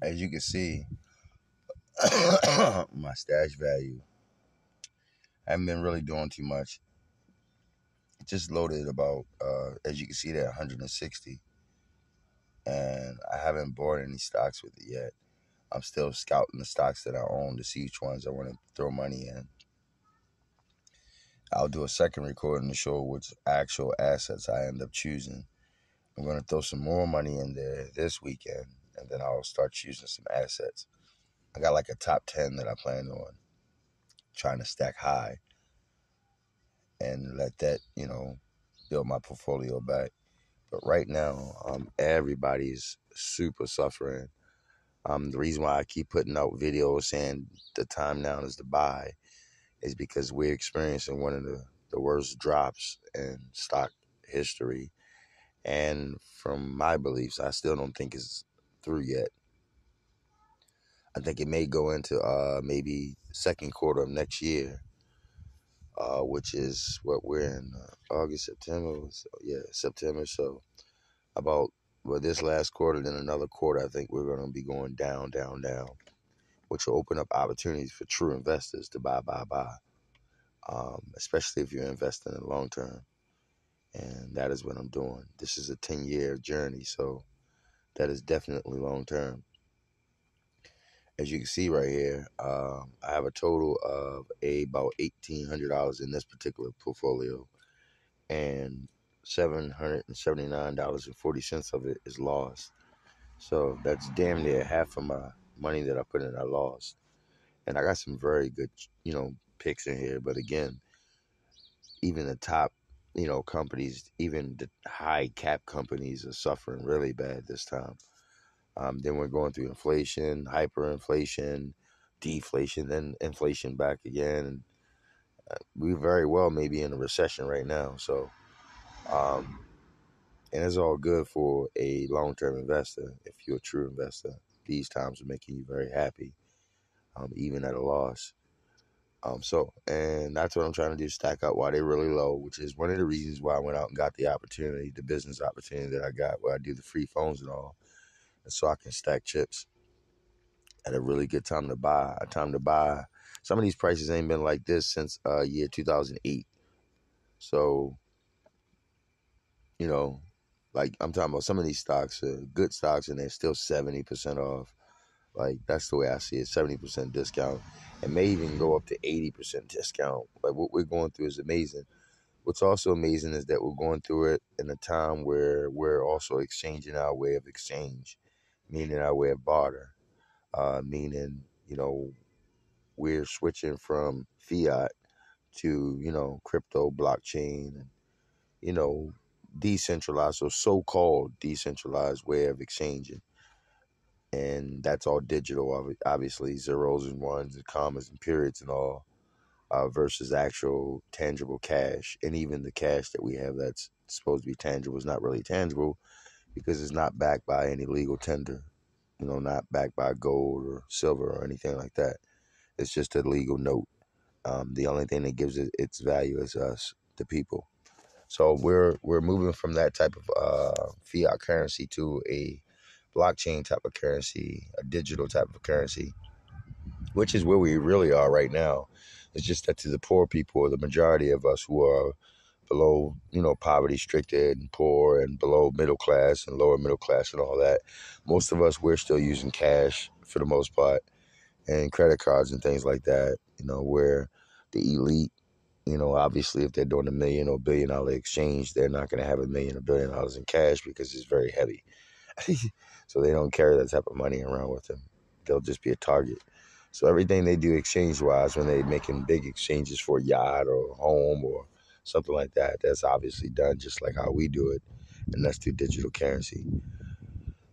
as you can see, my stash value, I haven't been really doing too much. It just loaded about, as you can see, that 160, and I haven't bought any stocks with it yet. I'm still scouting the stocks that I own to see which ones I want to throw money in. I'll do a second recording to show which actual assets I end up choosing. I'm going to throw some more money in there this weekend, and then I'll start choosing some assets. I got like a top 10 that I plan on trying to stack high and let that, build my portfolio back. But right now, everybody's super suffering. The reason why I keep putting out videos saying the time now is to buy is because we're experiencing one of the worst drops in stock history. And from my beliefs, I still don't think it's through yet. I think it may go into maybe second quarter of next year, which is what we're in, August, September. So, yeah, September. So about this last quarter, then another quarter, I think we're going to be going down, down, down, which will open up opportunities for true investors to buy, buy. Especially if you're investing in the long term. And that is what I'm doing. This is a 10-year journey, so that is definitely long term. As you can see right here, I have a total of about $1,800 in this particular portfolio, and $779.40 of it is lost. So that's damn near half of my money that I put in, I lost. And I got some very good, picks in here. But again, even the top, companies, even the high cap companies are suffering really bad this time. Then we're going through inflation, hyperinflation, deflation, then inflation back again. We very well may be in a recession right now. So, and it's all good for a long-term investor. If you're a true investor, these times are making you very happy, even at a loss. And that's what I'm trying to do, stack up while they're really low, which is one of the reasons why I went out and got the opportunity, the business opportunity that I got where I do the free phones and all. And so I can stack chips at a really good time to buy. A time to buy. Some of these prices ain't been like this since year 2008. So, you know, like I'm talking about some of these stocks are good stocks and they're still 70% off. Like that's the way I see it, 70% discount. It may even go up to 80% discount. Like what we're going through is amazing. What's also amazing is that we're going through it in a time where we're also exchanging our way of exchange, meaning our way of barter, meaning, we're switching from fiat to, crypto, blockchain, and, you know, decentralized or so-called decentralized way of exchanging. And that's all digital, obviously, zeros and ones and commas and periods and all, versus actual tangible cash. And even the cash that we have that's supposed to be tangible is not really tangible because it's not backed by any legal tender, not backed by gold or silver or anything like that. It's just a legal note. The only thing that gives it its value is us, the people. So we're moving from that type of fiat currency to a blockchain type of currency, a digital type of currency, which is where we really are right now. It's just that to the poor people, or the majority of us who are below, poverty stricken and poor and below middle class and lower middle class and all that, most of us, we're still using cash for the most part and credit cards and things like that, where the elite, obviously if they're doing $1 million or $1 billion exchange, they're not going to have $1 million or $1 billion in cash because it's very heavy. So they don't carry that type of money around with them. They'll just be a target. So everything they do exchange-wise, when they're making big exchanges for a yacht or a home or something like that, that's obviously done just like how we do it, and that's through digital currency.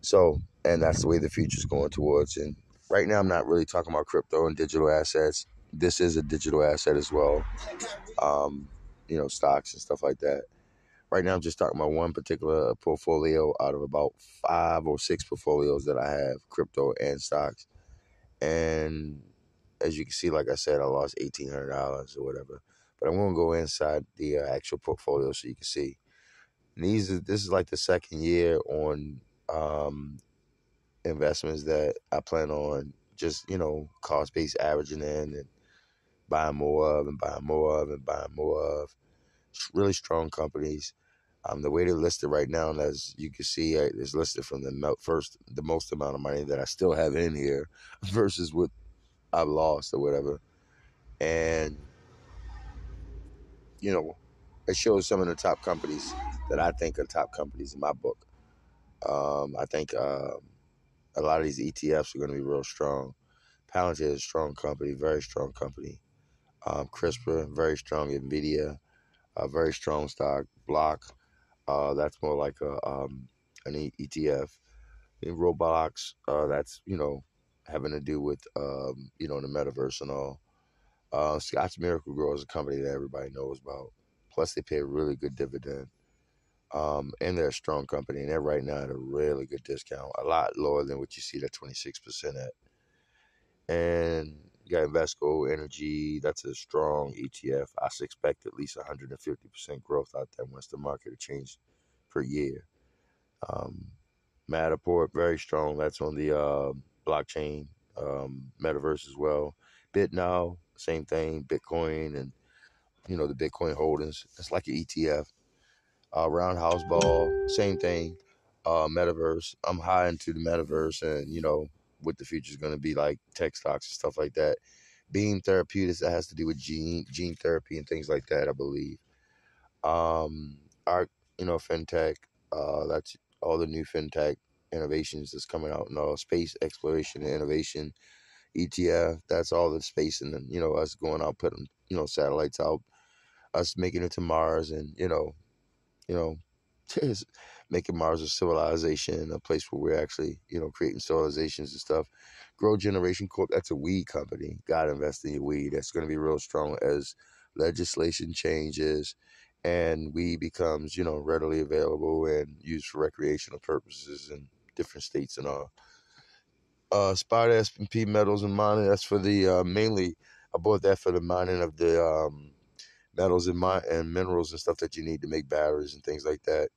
So, and that's the way the future's going towards. And right now, I'm not really talking about crypto and digital assets. This is a digital asset as well, stocks and stuff like that. Right now, I'm just talking about one particular portfolio out of about 5 or 6 portfolios that I have, crypto and stocks. And as you can see, like I said, I lost $1,800 or whatever. But I'm going to go inside the actual portfolio so you can see. And this is like the second year on investments that I plan on just, cost-based averaging in and buying more of and buying more of and buying more of. Really strong companies. The way they're listed right now, and as you can see, it's listed from the most amount of money that I still have in here versus what I've lost or whatever. And, it shows some of the top companies that I think are top companies in my book. I think a lot of these ETFs are going to be real strong. Palantir is a strong company, very strong company. CRISPR, very strong. NVIDIA, a very strong stock. Block, that's more like an ETF. In Roblox, that's having to do with the metaverse and all. Scotts Miracle Grow is a company that everybody knows about. Plus, they pay a really good dividend. And they're a strong company, and they're right now at a really good discount, a lot lower than what you see that 26% at. And you got Invesco Energy, that's a strong ETF. I expect at least 150% growth out there once the market changes per year. Um, Matterport, very strong. That's on the blockchain, metaverse as well. BitNow, same thing. Bitcoin and the Bitcoin holdings. It's like an ETF. Roundhouse Ball, same thing. Metaverse. I'm high into the metaverse, and what the future is going to be like, tech stocks and stuff like that. Beam Therapeutics, that has to do with gene therapy and things like that, I believe. Our fintech. That's all the new fintech innovations that's coming out, and all space exploration and innovation. ETF. That's all the space, and then us going out putting satellites out, us making it to Mars, and you know, just making Mars a civilization, a place where we're actually, creating civilizations and stuff. Grow Generation Corp, that's a weed company. Gotta invest in your weed. That's going to be real strong as legislation changes and weed becomes, readily available and used for recreational purposes in different states and all. Spot S&P Metals and Mining, that's for the, mainly, I bought that for the mining of the metals and minerals and stuff that you need to make batteries and things like that.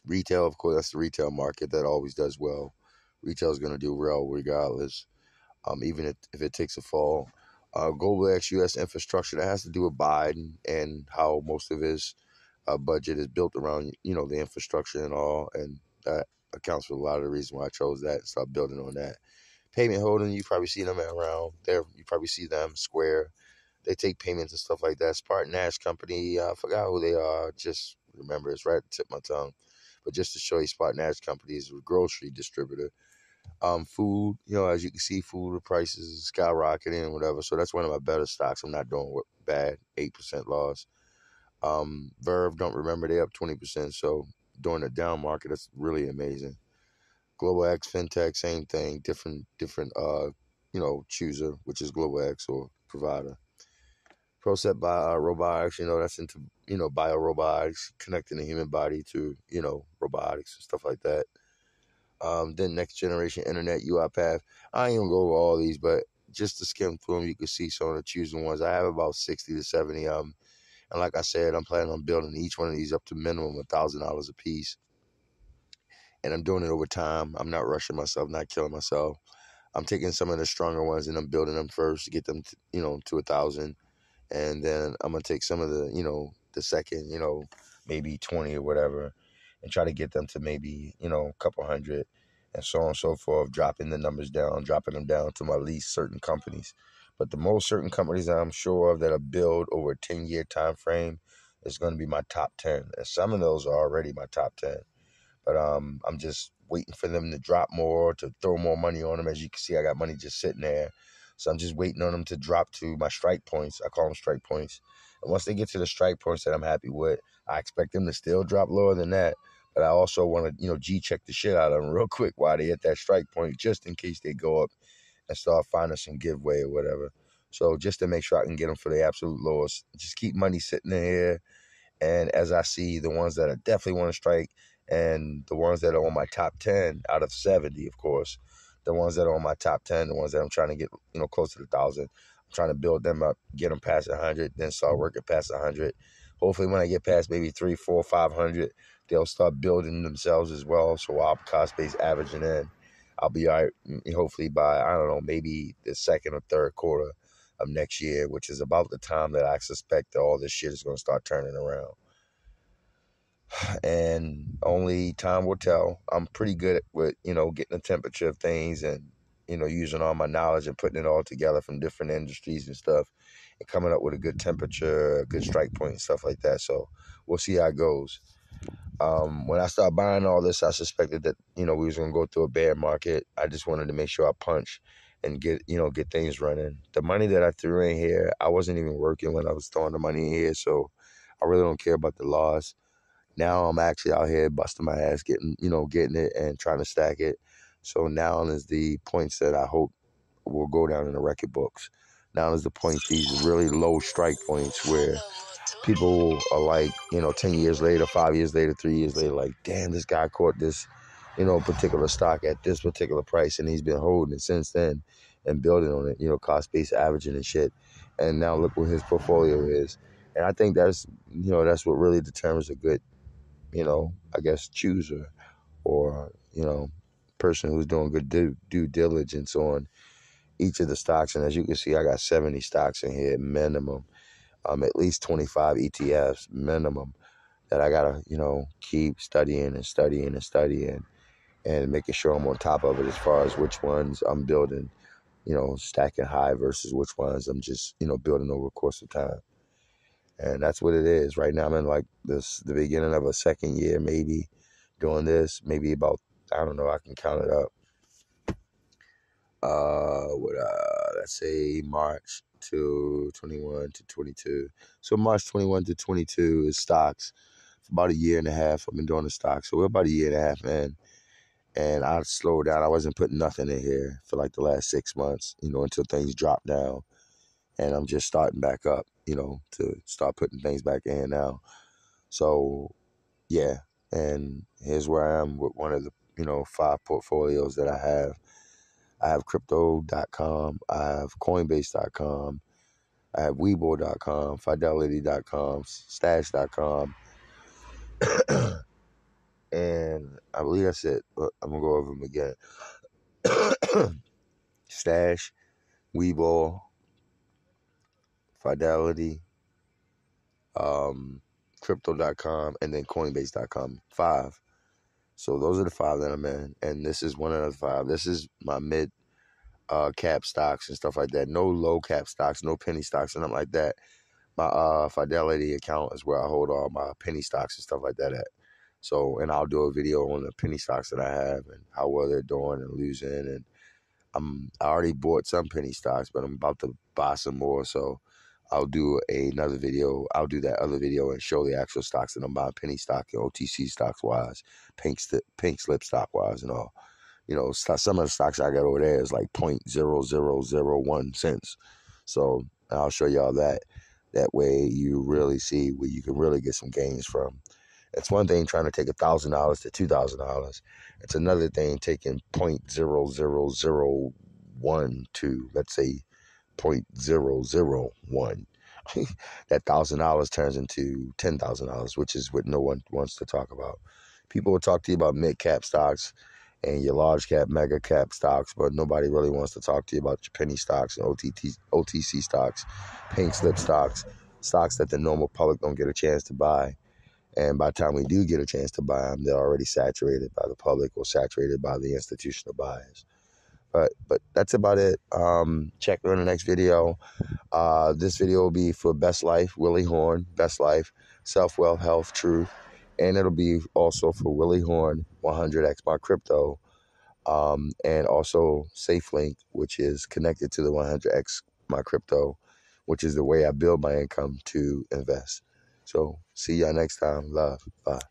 Retail, of course, that's the retail market that always does well. Retail is going to do well regardless, even if it takes a fall. Global ex-U.S. infrastructure, that has to do with Biden and how most of his budget is built around, the infrastructure and all, and that accounts for a lot of the reason why I chose that and start building on that. Payment holding, you probably see them around there. You probably see them Square. They take payments and stuff like that. Spartan Nash Company, I forgot who they are. Just remember, it's right at the tip of my tongue. But just to show you, Spartan Nash Company is a grocery distributor. Food, as you can see, food prices skyrocketing and whatever. So that's one of my better stocks. I'm not doing bad, 8% loss. Verve, don't remember, they up 20%. So during the down market, that's really amazing. Global X FinTech, same thing, different chooser, which is Global X or provider. Procept by robotics, that's into, biorobotics, connecting the human body to, robotics and stuff like that. Then next generation internet UiPath. I ain't gonna go over all these, but just to skim through them, you can see some of the choosing ones. I have about 60 to 70 of them. And like I said, I'm planning on building each one of these up to minimum $1,000 a piece. And I'm doing it over time. I'm not rushing myself, not killing myself. I'm taking some of the stronger ones and I'm building them first to get them to, to 1,000. And then I'm gonna take some of the, the second, maybe 20 or whatever, and try to get them to maybe, a couple hundred, and so on and so forth, dropping the numbers down, dropping them down to my least certain companies. But the most certain companies that I'm sure of that are built over a 10-year time frame is going to be my top 10. And some of those are already my top 10. But I'm just waiting for them to drop more, to throw more money on them. As you can see, I got money just sitting there. So I'm just waiting on them to drop to my strike points. I call them strike points. And once they get to the strike points that I'm happy with, I expect them to still drop lower than that. But I also want to, G-check the shit out of them real quick while they hit that strike point, just in case they go up and start finding some giveaway or whatever. So just to make sure I can get them for the absolute lowest, just keep money sitting in here. And as I see the ones that I definitely want to strike and the ones that are on my top 10 out of 70, of course, the ones that are on my top 10, the ones that I'm trying to get, close to 1,000, I'm trying to build them up, get them past 100, then start working past 100. Hopefully when I get past maybe 3, 4, 500, they'll start building themselves as well. So I'll cost-based averaging in. I'll be all right, hopefully by, I don't know, maybe the second or third quarter of next year, which is about the time that I suspect that all this shit is going to start turning around. And only time will tell. I'm pretty good with, getting the temperature of things and, using all my knowledge and putting it all together from different industries and stuff and coming up with a good temperature, a good strike point and stuff like that. So we'll see how it goes. When I started buying all this, I suspected that, we was going to go through a bear market. I just wanted to make sure I punch and get things running. The money that I threw in here, I wasn't even working when I was throwing the money in here. So I really don't care about the loss. Now I'm actually out here busting my ass, getting it and trying to stack it. So now is the points that I hope will go down in the record books. Now is the points, these really low strike points where people are like, 10 years later, 5 years later, 3 years later, like, damn, this guy caught this, particular stock at this particular price and he's been holding it since then and building on it, cost-based averaging and shit. And now look what his portfolio is. And I think that's what really determines a good, I guess, chooser or, person who's doing good due diligence on each of the stocks. And as you can see, I got 70 stocks in here minimum, at least 25 ETFs minimum that I gotta, keep studying and making sure I'm on top of it as far as which ones I'm building, stacking high versus which ones I'm just, building over the course of time. And that's what it is. Right now I'm in like the beginning of a second year, maybe doing this, maybe about, I don't know, I can count it up. Let's say March to 21 to 22. So March 21 to 22 is stocks. For about a year and a half, I've been doing the stocks. So we're about a year and a half in. And I slowed down. I wasn't putting nothing in here for like the last 6 months, until things dropped down. And I'm just starting back up, to start putting things back in now. So, yeah. And here's where I am with one of the, 5 portfolios that I have. I have crypto.com. I have coinbase.com. I have Webull.com, Fidelity.com, Stash.com. And I believe that's it. But I'm going to go over them again. Stash, Webull, Fidelity, Crypto.com, and then Coinbase.com. 5. So those are the 5 that I'm in. And this is one of the 5. This is my mid cap stocks and stuff like that. No low cap stocks, no penny stocks, and nothing like that. My Fidelity account is where I hold all my penny stocks and stuff like that at. So, and I'll do a video on the penny stocks that I have and how well they're doing and losing. And I already bought some penny stocks, but I'm about to buy some more. So I'll do another video. I'll do that other video and show the actual stocks that I'm buying penny stock and OTC stocks wise, pink slip stock wise and all. Some of the stocks I got over there is like 0.0001 cents. So I'll show y'all that. That way you really see where you can really get some gains from. It's one thing trying to take $1,000 to $2,000. It's another thing taking 0.0001 to, let's say, 0.001. That $1,000 turns into $10,000, which is what no one wants to talk about. People will talk to you about mid-cap stocks and your large-cap, mega-cap stocks, but nobody really wants to talk to you about your penny stocks and OTC stocks, pink slip stocks, stocks that the normal public don't get a chance to buy. And by the time we do get a chance to buy them, they're already saturated by the public or saturated by the institutional buyers. But that's about it. Check me on the next video. This video will be for Best Life, Willie Horne, Best Life, Self-Wealth, Health, Truth. And it'll be also for Willie Horne 100X, my crypto. And also SafeLink, which is connected to the 100X, my crypto, which is the way I build my income to invest. So see y'all next time. Love. Bye.